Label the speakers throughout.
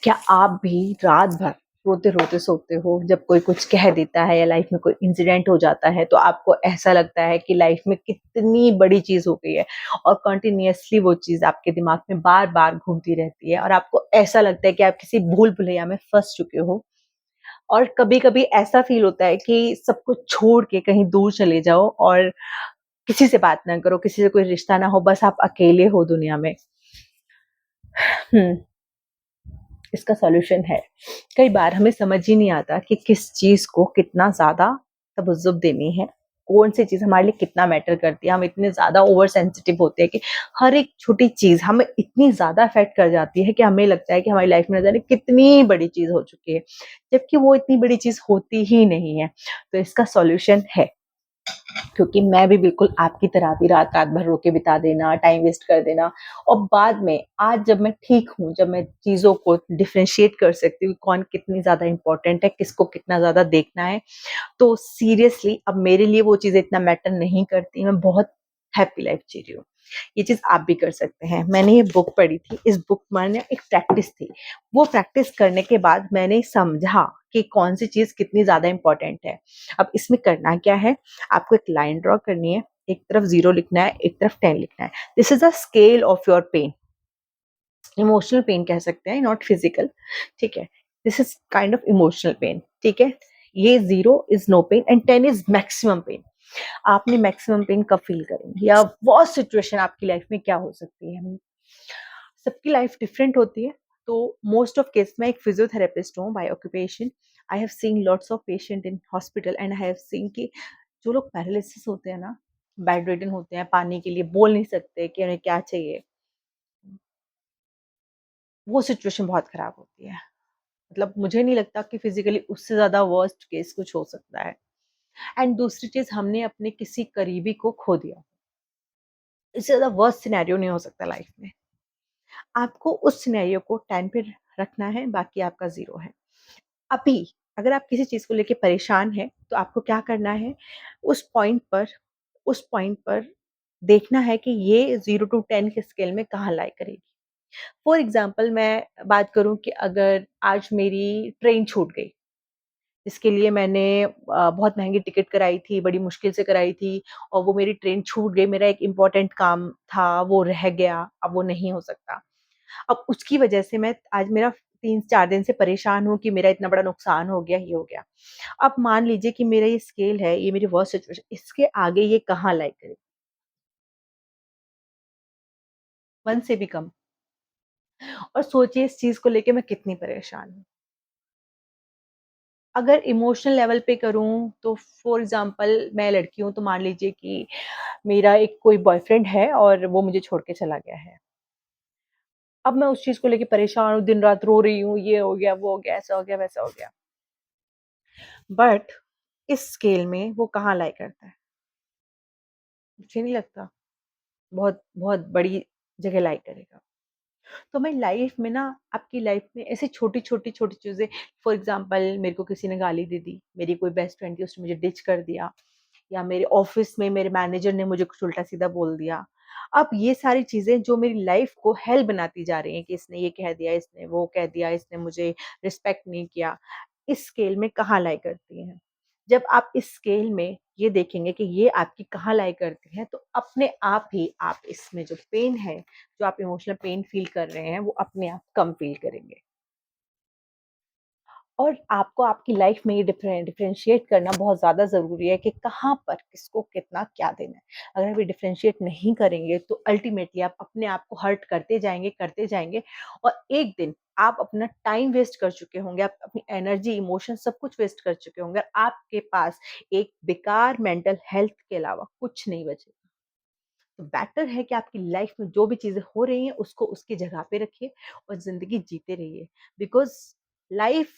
Speaker 1: क्या आप भी रात भर रोते-रोते सोते हो जब कोई कुछ कह देता है या लाइफ में कोई इंसिडेंट हो जाता है तो आपको ऐसा लगता है कि लाइफ में कितनी बड़ी चीज़ हो गई है और कंटिन्यूअसली वो चीज़ आपके दिमाग में बार-बार घूमती रहती है और आपको ऐसा लगता है कि आप किसी भूल-भुलैया में फँस चुके हो और कभी-कभी ऐसा फ़ील होता है कि सब कुछ छोड़ के कहीं दूर चले जाओ और किसी से बात ना करो, किसी से कोई रिश्ता ना हो, बस आप अकेले हो दुनिया में। हुँ। इसका सॉल्यूशन है। कई बार हमें समझ ही नहीं आता कि किस चीज़ को कितना ज़्यादा तवज्जो देनी है, कौन-सी चीज़ हमारे लिए कितना मैटर करती है। हम इतने ज़्यादा ओवर सेंसिटिव होते हैं कि हर एक छोटी चीज़ हमें इतनी ज़्यादा अफ़ेक्ट कर जाती है कि हमें लगता है कि हमारी लाइफ़ में न जाने कितनी बड़ी चीज़ हो चुकी है, जबकि वो इतनी बड़ी चीज़ होती ही नहीं है। तो इसका सॉल्यूशन है। क्योंकि मैं भी बिल्कुल आपकी तरह थी, रात-रात भर रो के बिता देना, टाइम वेस्ट कर देना और बाद में आज जब मैं ठीक हूँ, जब मैं चीज़ों को डिफरेंशिएट कर सकती हूँ, कौन कितनी ज़्यादा इम्पोर्टेंट है, किसको कितना ज़्यादा देखना है, तो सीरियसली अब मेरे लिए वो चीज़ें इतना मैटर नहीं करती, मैं बहुत हैप्पी लाइफ़ जी रही हूँ। ये चीज़ आप भी कर सकते हैं। मैंने ये बुक पढ़ी थी, इस बुक माने एक प्रैक्टिस थी। वो प्रैक्टिस करने के बाद मैंने समझा कि कौन-सी चीज़ कितनी ज़्यादा इम्पोर्टेंट है। अब इसमें करना क्या है, आपको एक लाइन ड्रॉ करनी है, एक तरफ 0 लिखना है, एक तरफ 10 लिखना है। This is a scale of your pain. Emotional pain कह सकते हैं, नॉट फिजिकल, ठीक है? This is kind of emotional pain, ठीक है? ये 0 is no pain and 10 is maximum pain. आपने मैक्सिमम पेन कब फ़ील करेंगे या वर्स्ट सिचुएशन आपकी लाइफ़ में क्या हो सकती है? सबकी लाइफ़ डिफरेंट होती है, तो मोस्ट ऑफ केस मैं एक फिज़ियोथेरेपिस्ट हूँ by occupation. I have seen lots of patient in hospital and I have seen कि जो लोग पैरालिसिस होते हैं ना, बेड रिडन होते हैं, पानी के लिए बोल नहीं सकते कि उन्हें क्या चाहिए, वो सिचुएशन बहुत खराब होती है। मतलब मुझे नहीं लगता कि फिज़िकली उससे ज़्यादा वर्स्ट केस कुछ हो सकता है। एंड दूसरी चीज़ हमने अपने किसी करीबी को खो दिया। इससे ज़्यादा वर्स्ट सिनेरियो नहीं हो सकता लाइफ़ में। आपको उस सिनेरियो को 10 पे रखना है, बाकी आपका 0 है। अभी अगर आप किसी चीज़ को लेके परेशान हैं, तो आपको क्या करना है, उस पॉइंट पर देखना है कि ये 0 टू 10 के स्केल में कहाँ लाई करेगी। फॉर एग्ज़ाम्पल मैं बात करूँ कि अगर आज मेरी ट्रेन छूट गई, जिसके लिए मैंने बहुत महँगी टिकट कराई थी, बड़ी मुश्किल से कराई थी और वो मेरी ट्रेन छूट गई, मेरा एक इम्पोर्टेंट काम था, वो रह गया, अब वो नहीं हो सकता। अब उसकी वजह से मैं आज मेरा 3-4 दिन से परेशान हूँ कि मेरा इतना बड़ा नुकसान हो गया, ये हो गया। अब मान लीजिए कि मेरा ये स्केल है, ये मेरी वर्स्ट सिचुएशन इसके आगे ये कहाँ लाई करेगी? 1 से भी कम और सोचिए इस चीज़ को लेके मैं कितनी परेशान हूँ। अगर इमोशनल लेवल पे करूँ तो फॉर एग्ज़ाम्पल मैं लड़की हूँ तो मान लीजिए कि मेरा एक कोई बॉयफ्रेंड है और वो मुझे छोड़ के चला गया है। अब मैं उस चीज़ को लेके परेशान हूँ, दिन-रात रो रही हूँ, ये हो गया, वो हो गया, ऐसा हो गया, वैसा हो गया। बट इस स्केल में वो कहाँ लाई करता है? मुझे नहीं लगता बहुत बहुत बड़ी जगह लाई करेगा। तो मैं लाइफ में ना आपकी लाइफ में ऐसी छोटी चीज़ें फॉर एग्ज़ाम्पल मेरे को किसी ने गाली दे दी, मेरी कोई बेस्ट फ्रेंड थी उसने मुझे डिच कर दिया या मेरे ऑफ़िस में मेरे मैनेजर ने मुझे कुछ उल्टा-सीधा बोल दिया। अब ये सारी चीज़ें जो मेरी लाइफ को हेल बनाती जा रही हैं कि इसने ये कह दिया, इसने वो कह दिया, इसने मुझे रिस्पेक्ट नहीं किया। इस स्केल में कहाँ लाई करती हैं? जब आप इस स्केल में ये देखेंगे कि ये आपकी कहाँ लाई करती हैं, तो अपने आप ही आप इसमें जो पेन है, जो आप इमोशनल पेन फ़ील कर रहे हैं, वो अपने आप कम फ़ील करेंगे। और आपको आपकी लाइफ में ये डिफरेंशिएट करना बहुत ज़्यादा ज़रूरी है कि कहाँ पर किसको कितना क्या देना है। अगर आप ये डिफरेंशिएट नहीं करेंगे तो अल्टीमेटली आप अपने आप को हर्ट करते जाएँगे और एक दिन आप अपना टाइम वेस्ट कर चुके होंगे, आप अपनी एनर्जी, इमोशन सब कुछ वेस्ट कर चुके होंगे और आपके पास एक बेकार मेंटल हेल्थ के अलावा कुछ नहीं बचेगा। तो बेटर है कि आपकी लाइफ में जो भी चीज़ें हो रही हैं उसको उसकी जगह पे रखिए और ज़िंदगी जीते रहिए। बिकॉज़ लाइफ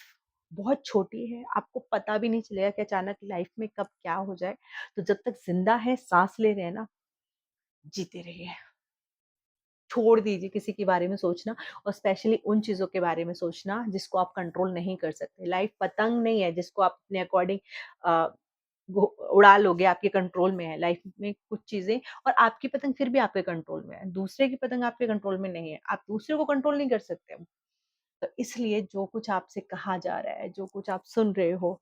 Speaker 1: बहुत छोटी है, आपको पता भी नहीं चलेगा कि अचानक लाइफ में कब क्या हो जाए। तो जब तक ज़िंदा हैं, साँस ले रहे हैं ना, जीते रहिए। छोड़ दीजिए किसी के बारे में सोचना और स्पेशली उन चीज़ों के बारे में सोचना जिसको आप कंट्रोल नहीं कर सकते। लाइफ पतंग नहीं है जिसको आप अपने अकॉर्डिंग अ, घो उड़ा लोगे, आपके कंट्रोल में है। लाइफ में कुछ चीज़ें और आपकी पतंग फिर भी आपके कंट्रोल में है। दूसरे की पतंग आपके कंट्रोल में नहीं है। आप दूसरे को कंट्रोल नहीं कर सकते। तो इसलिए जो कुछ आपसे कहा जा रहा है, जो कुछ आप सुन रहे हो,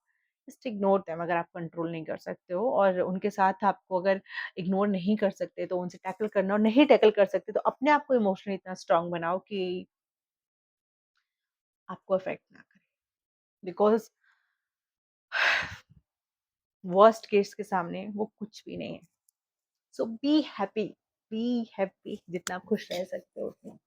Speaker 1: जस्ट इग्नोर देम अगर आप कंट्रोल नहीं कर सकते हो, और उनके साथ आपको अगर इग्नोर नहीं कर सकते तो उनसे टैकल करना, और नहीं टैकल कर सकते तो अपने आप को इमोशनली इतना स्ट्रॉन्ग बनाओ कि आपको अफेक्ट ना करे। बिकॉज़ वर्स्ट केस के सामने वो कुछ भी नहीं है। सो बी हैप्पी जितना खुश रह सकते हो उतना।